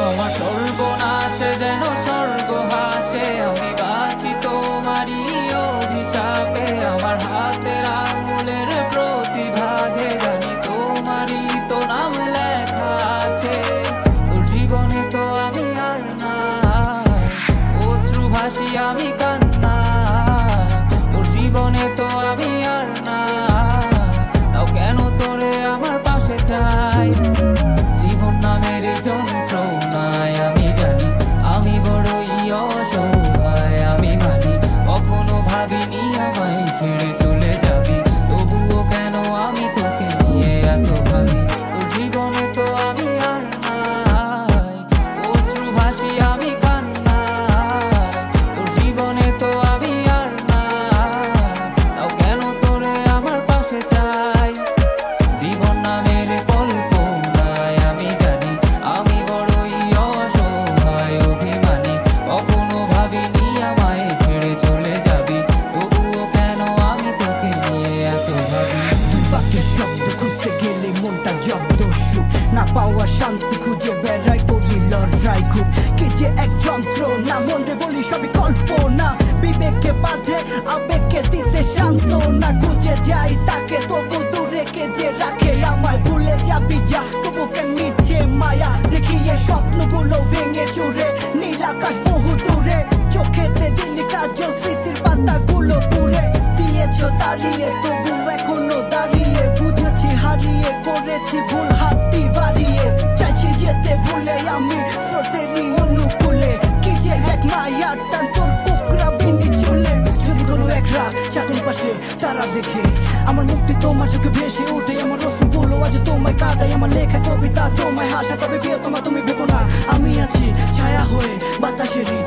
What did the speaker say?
আমার সর্বনাশে যেন স্বর্গ হাসে, আমি বাঁচি তোমারই অভিশাপে। আমার হাতের আঙুলের প্রতিভাজে জানি তোমারই তো নাম লেখা আছে। তোর জীবনে তো আমি আর না, অশ্রু ভাসি আমি কান্না। তোর জীবনে তো আমি আর না, তাও কেন তোরে আমার পাশে চাই। জীবন নামের যন্ত্রণায় আমি জানি আমি বড়ই অসহায়। আমি মানি কখনো ভাবিনি আমায় ছেড়ে চলে যাবি, তবুও কেন আমি তোকে নিয়ে এত ভাবি। তোর জীবনে তো আমি আর নাই, অশ্রু ভাসি আমি কান্না। তোর জীবনে তো আমি আর না, তাও কেন তোরে আমার পাশে চাই। জীবন নামের কল্পনায় আমি জানি আমি বড়ই অসহায় অভিমানী। কখনো ভাবিনি আমায় ছেড়ে চলে যাবি, তবুও কেন আমি তোকে নিয়ে এত ভাবি। দুই বাক্যের শব্দ খুঁজতে গেলে মনটা জব্দ, সুখ না পাওয়া শান্তি খুঁজে বেড়াই করি লড়াই। খুব কি যে এক যন্ত্র না, মনরে বলি সবই কল্পনা। বিবেককে বাঁধে আবেগকে দিতে শান্ত না, খুঁজে যাই তাকে তবু দূরে কে যে রাখে আমায়। ভুলে যাবি যা তবু কেন মিছে মায়া, দেখি এ স্বপ্নগুলো ভেঙে চুরে নীল আকাশ বহু দূরে। চোখেতে দিলি কাজল স্মৃতির পাতাগুলো পুড়ে দিয়েছো দাঁড়িয়ে, তবু এখনো দাঁড়িয়ে। বুঝেছি হারিয়ে করেছি ভুল, হাতটি বাড়িয়ে চাইছি যেতে ভুলে আমি স্রোতেরই অনুকূলে। কি যে এক মায়ার টান তোর কুকরা বিনি চুলে। যদি কোনো এক রাত চাঁদের পাশে তারা দেখে আমার মুক্তি তোমার চোখে ভেসে ওঠে। আমার অশ্রুগুলো আজ তোমায় কাঁদাই, আমার লেখা কবিতা তোমায় হাসা। তবে বিয়ে তোমার তুমি ভেবো না, আমি আছি ছায়া হয়ে বাতাসেরই